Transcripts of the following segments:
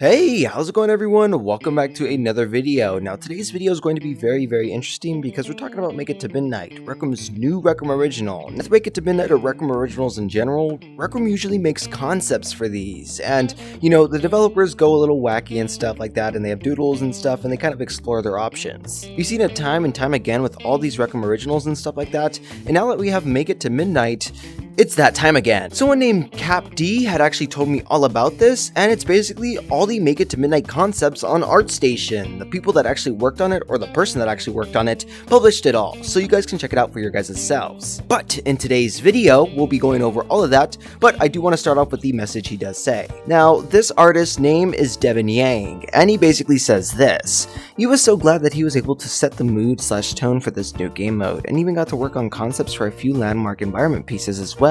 Hey, how's it going everyone? Welcome back to another video. Now today's video is going to be very interesting because we're talking about Make It to Midnight, Rec Room's new Rec Room original. And with Make It to Midnight or Rec Room originals in general, Rec Room usually makes concepts for these. And, the developers go a little wacky and stuff like that, and they have doodles and stuff, and they kind of explore their options. We've seen it time and time again with all these Rec Room originals and stuff like that, and now that we have Make It to Midnight, it's that time again. Someone named Cap D had actually told me all about this, and it's basically all the Make It to Midnight concepts on ArtStation. The people that actually worked on it, or the person that actually worked on it, published it all, so you guys can check it out for your guys' selves. But in today's video, we'll be going over all of that, but I do want to start off with the message he does say. Now, this artist's name is Devin Yang, and he basically says this. He was so glad that he was able to set the mood/tone for this new game mode, and even got to work on concepts for a few landmark environment pieces as well.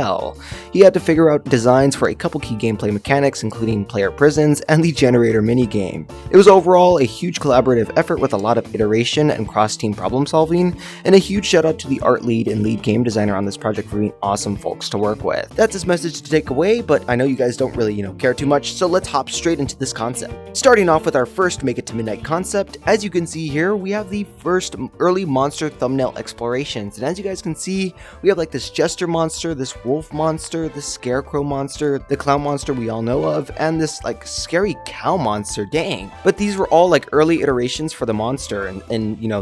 He had to figure out designs for a couple key gameplay mechanics, including player prisons and the generator minigame. It was overall a huge collaborative effort with a lot of iteration and cross-team problem solving, and a huge shout out to the art lead and lead game designer on this project for being awesome folks to work with. That's his message to take away, but I know you guys don't really, care too much, so let's hop straight into this concept. Starting off with our first Make It to Midnight concept, as you can see here, we have the first early monster thumbnail explorations, and as you guys can see, we have like this jester monster, this wolf monster, the scarecrow monster, the clown monster we all know of, and this like scary cow monster, dang. But these were all like early iterations for the monster, and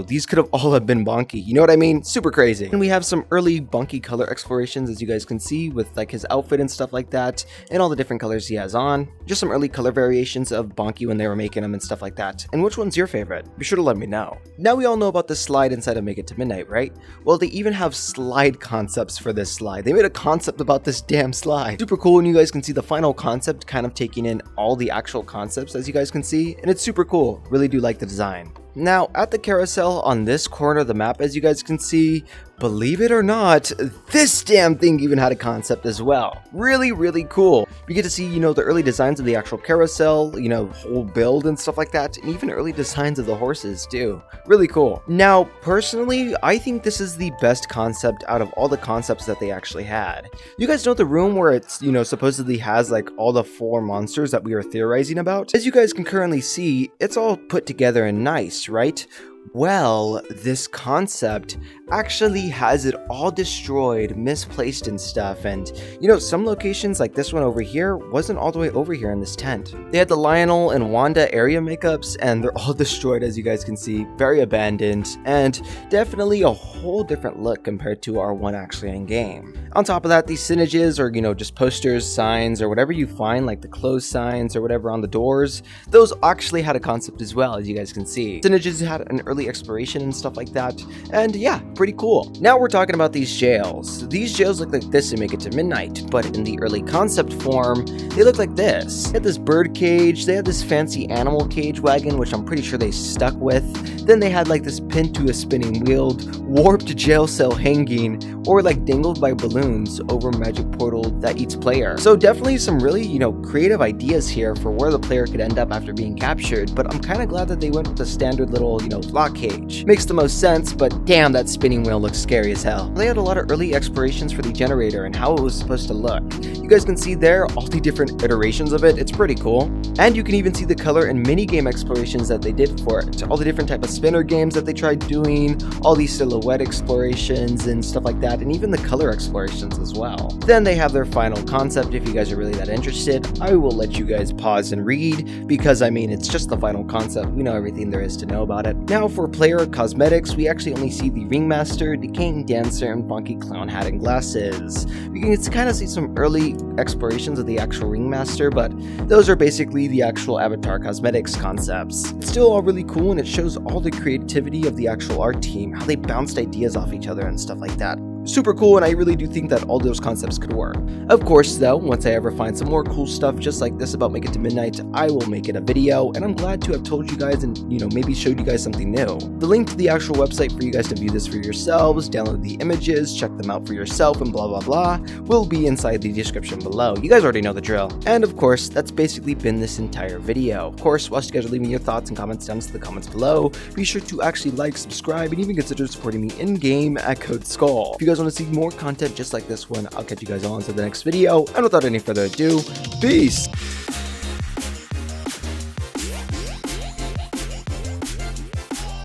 these could have all have been Bonky, you know what I mean? Super crazy. And we have some early Bonky color explorations, as you guys can see, with like his outfit and stuff like that, and all the different colors he has on. Just some early color variations of Bonky when they were making them and stuff like that. And which one's your favorite? Be sure to let me know. Now we all know about the slide inside of Make It to Midnight, right? Well, they even have slide concepts for this slide. They made a concept about this damn slide. Super cool, and you guys can see the final concept kind of taking in all the actual concepts, as you guys can see, and it's super cool. Really do like the design. Now, at the carousel on this corner of the map, as you guys can see, believe it or not, this damn thing even had a concept as well. Really cool. We get to see, the early designs of the actual carousel, whole build and stuff like that, and even early designs of the horses too. Really cool. Now, personally, I think this is the best concept out of all the concepts that they actually had. You guys know the room where it's, supposedly has like all the 4 monsters that we are theorizing about? As you guys can currently see, it's all put together and nice, right? Well, this concept actually has it all destroyed, misplaced and stuff, and some locations like this one over here wasn't all the way over here in this tent. They had the Lionel and Wanda area makeups, and they're all destroyed, as you guys can see, very abandoned, and definitely a whole different look compared to our one actually in game. On top of that, these signages, or just posters, signs, or whatever you find, like the closed signs or whatever on the doors, those actually had a concept as well, as you guys can see. Signages had an early exploration and stuff like that, and yeah, pretty cool. Now we're talking about these jails. These jails look like this in Make It to Midnight, but in the early concept form, they look like this. They had this bird cage, they had this fancy animal cage wagon, which I'm pretty sure they stuck with. Then they had like this pinned to a spinning wheel, warped jail cell hanging, or like dangled by balloons over a magic portal that eats player. So definitely some really, creative ideas here for where the player could end up after being captured, but I'm kind of glad that they went with the standard little, lock cage. Makes the most sense, but damn, that spinning wheel looks scary as hell. They had a lot of early explorations for the generator and how it was supposed to look. You guys can see there all the different iterations of it. It's pretty cool. And you can even see the color and minigame explorations that they did for it. All the different type of spinner games that they tried doing, all these silhouette explorations and stuff like that, and even the color explorations as well. Then they have their final concept. If you guys are really that interested, I will let you guys pause and read, because it's just the final concept. We know everything there is to know about it. Now for player cosmetics, we actually only see the ringmaster, decaying dancer, and Bonky clown hat and glasses. We can kind of see some early explorations of the actual ringmaster, but those are basically the actual avatar cosmetics concepts. It's still all really cool, and it shows all the creativity of the actual art team, how they bounced ideas off each other and stuff like that. Super cool, and I really do think that all those concepts could work. Of course though, once I ever find some more cool stuff just like this about Make It to Midnight, I will make it a video, and I'm glad to have told you guys and maybe showed you guys something new. The link to the actual website for you guys to view this for yourselves, download the images, check them out for yourself, and blah blah blah will be inside the description below. You guys already know the drill. And of course, that's basically been this entire video. Of course, whilst you guys are leaving your thoughts and comments down in the comments below, be sure to actually like, subscribe, and even consider supporting me in game at Code Skull. If you guys want to see more content just like this one, I'll catch you guys all into the next video, and without any further ado, peace!